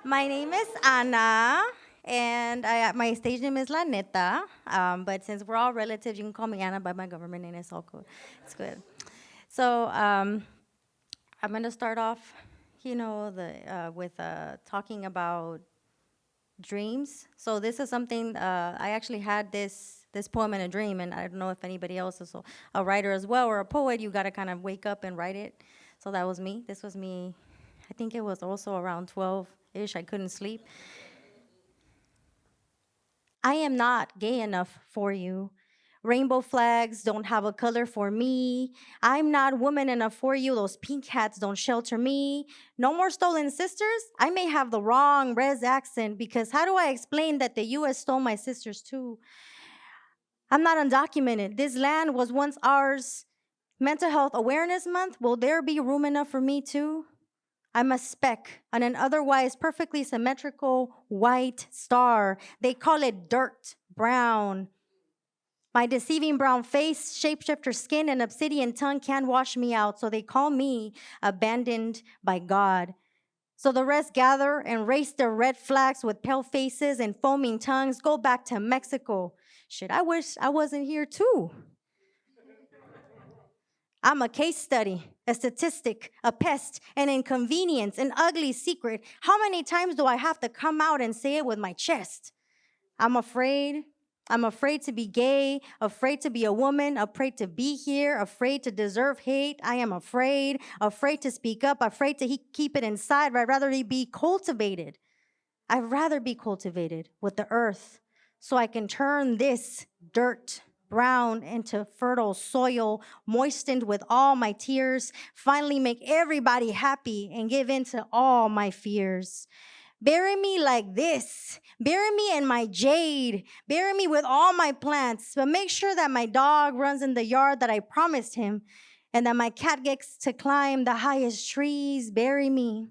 My name is Ana, and my stage name is La Neta. But since we're all relatives, you can call me Ana by my government name. It's all cool. It's good. So I'm gonna start off, with talking about dreams. So this is something I actually had this poem in a dream, and I don't know if anybody else is a writer as well or a poet. You gotta kind of wake up and write it. So that was me. This was me. I think it was also around 12-ish. I couldn't sleep. I am not gay enough for you. Rainbow flags don't have a color for me. I'm not woman enough for you. Those pink hats don't shelter me. No more stolen sisters. I may have the wrong res accent because how do I explain that the US stole my sisters too? I'm not undocumented. This land was once ours. Mental Health Awareness Month, will there be room enough for me too? I'm a speck on an otherwise perfectly symmetrical white star. They call it dirt brown. My deceiving brown face, shapeshifter skin, and obsidian tongue can't wash me out, so they call me abandoned by God. So the rest gather and race their red flags with pale faces and foaming tongues, go back to Mexico. Shit, I wish I wasn't here too. I'm a case study, a statistic, a pest, an inconvenience, an ugly secret. How many times do I have to come out and say it with my chest? I'm afraid. I'm afraid to be gay, afraid to be a woman, afraid to be here, afraid to deserve hate. I am afraid to speak up, afraid to keep it inside, but I'd rather be cultivated. I'd rather be cultivated with the earth so I can turn this dirt brown into fertile soil, moistened with all my tears, finally make everybody happy and give in to all my fears. Bury me like this. Bury me in my jade. Bury me with all my plants. But make sure that my dog runs in the yard that I promised him and that my cat gets to climb the highest trees. Bury me.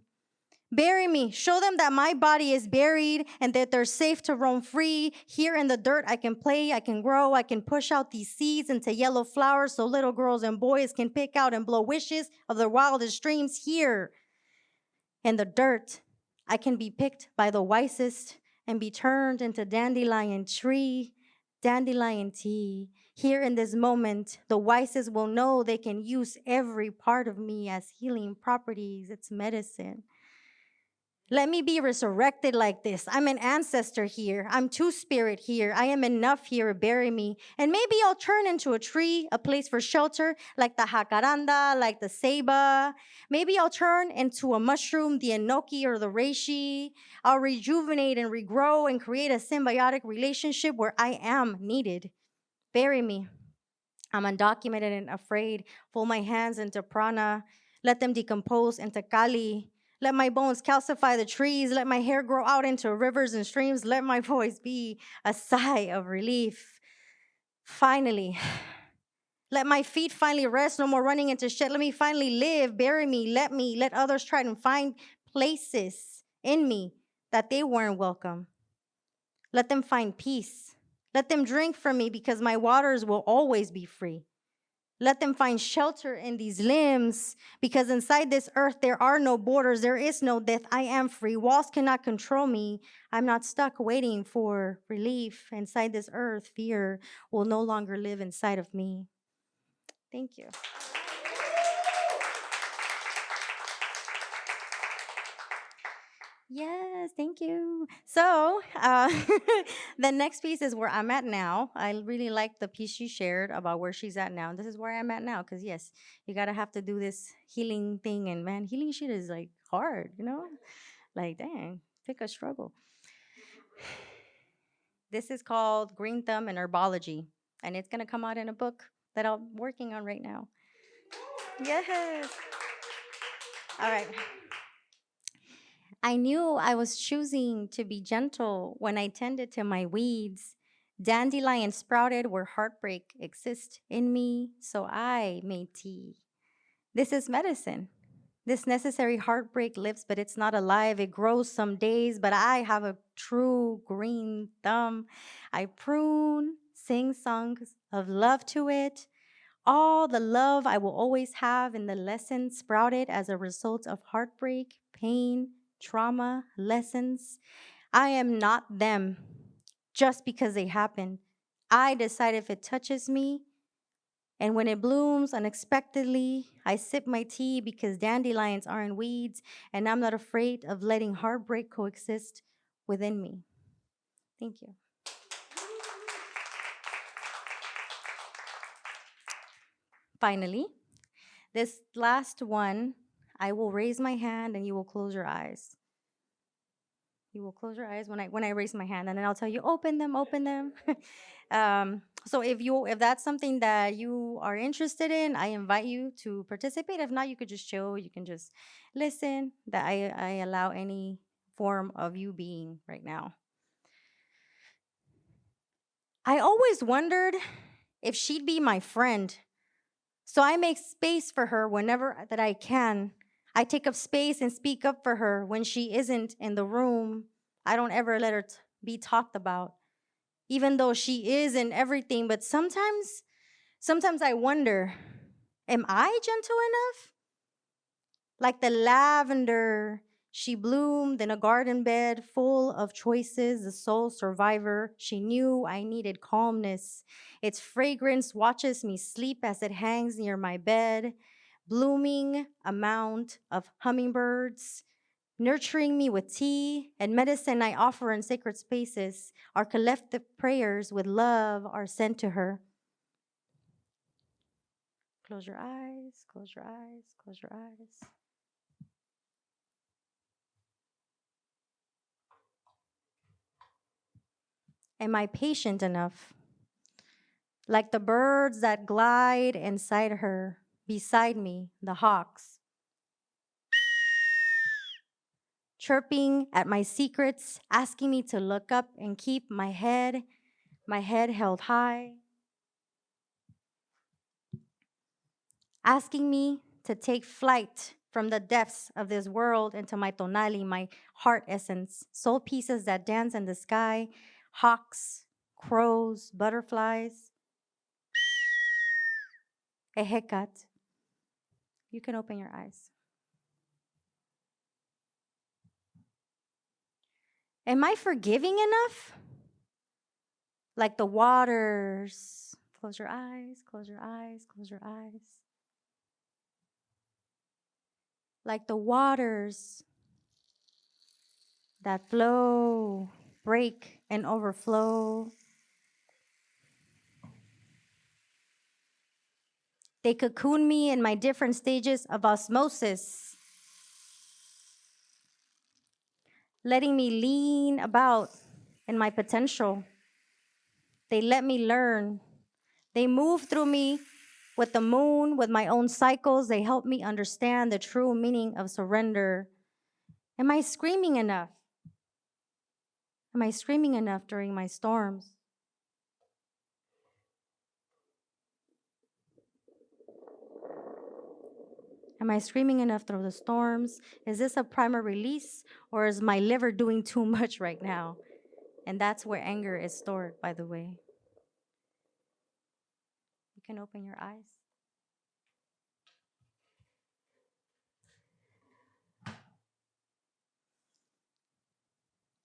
Bury me. Show them that my body is buried and that they're safe to roam free. Here in the dirt, I can play, I can grow, I can push out these seeds into yellow flowers so little girls and boys can pick out and blow wishes of their wildest dreams here in the dirt. I can be picked by the wisest and be turned into dandelion tree, dandelion tea. Here in this moment, the wisest will know they can use every part of me as healing properties. It's medicine. Let me be resurrected like this. I'm an ancestor here. I'm two spirit here. I am enough here. Bury me. And maybe I'll turn into a tree, a place for shelter, like the jacaranda, like the ceiba. Maybe I'll turn into a mushroom, the enoki or the reishi. I'll rejuvenate and regrow and create a symbiotic relationship where I am needed. Bury me. I'm undocumented and afraid. Fold my hands into prana. Let them decompose into kali. Let my bones calcify the trees. Let my hair grow out into rivers and streams. Let my voice be a sigh of relief. Finally, let my feet finally rest. No more running into shit. Let me finally live. Bury me. Let others try to find places in me that they weren't welcome. Let them find peace. Let them drink from me because my waters will always be free. Let them find shelter in these limbs because inside this earth there are no borders, there is no death. I am free. Walls cannot control me. I'm not stuck waiting for relief. Inside this earth, fear will no longer live inside of me. Thank you. Yes, thank you. So, the next piece is where I'm at now. I really like the piece she shared about where she's at now. This is where I'm at now because, yes, you got to have to do this healing thing. And man, healing shit is like hard, you know? Like, dang, pick a struggle. This is called Green Thumb and Herbology, and it's going to come out in a book that I'm working on right now. Yes. All right. I knew I was choosing to be gentle when I tended to my weeds. Dandelion sprouted where heartbreak exists in me, so I made tea. This is medicine. This necessary heartbreak lives, but it's not alive. It grows some days, but I have a true green thumb. I prune, sing songs of love to it. All the love I will always have in the lesson sprouted as a result of heartbreak, pain, trauma, lessons. I am not them just because they happen. I decide if it touches me, and when it blooms unexpectedly, I sip my tea because dandelions aren't weeds, and I'm not afraid of letting heartbreak coexist within me. Thank you. Finally, this last one, I will raise my hand and you will close your eyes. You will close your eyes when I raise my hand, and then I'll tell you, open them, open them. So if that's something that you are interested in, I invite you to participate. If not, you could just chill. You can just listen. That I allow any form of you being right now. I always wondered if she'd be my friend. So I make space for her whenever that I can. I take up space and speak up for her when she isn't in the room. I don't ever let her be talked about, even though she is in everything. But sometimes I wonder, am I gentle enough? Like the lavender, she bloomed in a garden bed full of choices, the sole survivor. She knew I needed calmness. Its fragrance watches me sleep as it hangs near my bed, blooming a mound of hummingbirds, nurturing me with tea and medicine I offer in sacred spaces. Our collective prayers with love are sent to her. Close your eyes, close your eyes, close your eyes. Am I patient enough? Like the birds that glide inside her, beside me, the hawks, chirping at my secrets, asking me to look up and keep my head held high, asking me to take flight from the depths of this world into my tonali, my heart essence, soul pieces that dance in the sky, hawks, crows, butterflies, a hekat. You can open your eyes. Am I forgiving enough? Like the waters. Close your eyes, close your eyes, close your eyes. Like the waters that flow, break, and overflow. They cocoon me in my different stages of osmosis, letting me lean about in my potential. They let me learn. They move through me with the moon, with my own cycles. They help me understand the true meaning of surrender. Am I screaming enough? Am I screaming enough during my storms? Am I screaming enough through the storms? Is this a primal release, or is my liver doing too much right now? And that's where anger is stored, by the way. You can open your eyes.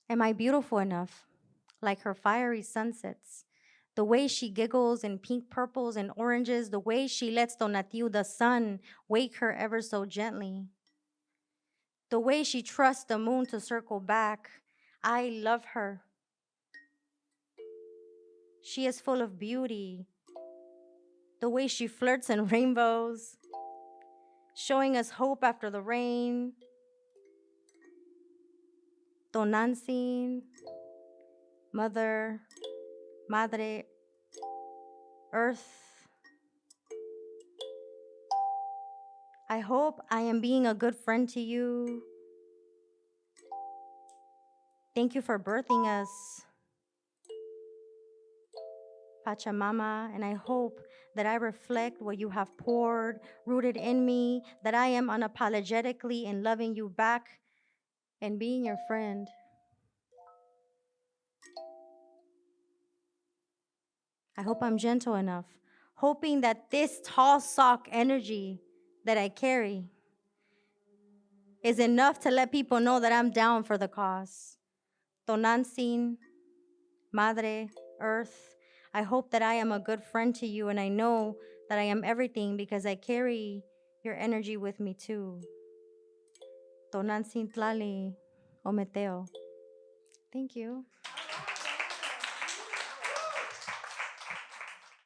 Am I beautiful enough? Like her fiery sunsets. The way she giggles in pink purples and oranges, the way she lets Donatiu, the sun, wake her ever so gently. The way she trusts the moon to circle back. I love her. She is full of beauty. The way she flirts in rainbows, showing us hope after the rain. Tonantzin, Mother, Madre, Earth. I hope I am being a good friend to you. Thank you for birthing us, Pachamama, and I hope that I reflect what you have poured, rooted in me, that I am unapologetically in loving you back and being your friend. I hope I'm gentle enough, hoping that this tall sock energy that I carry is enough to let people know that I'm down for the cause. Tonantzin, Madre, Earth, I hope that I am a good friend to you, and I know that I am everything because I carry your energy with me too. Tonantzin Tlali, Ometeo. Thank you.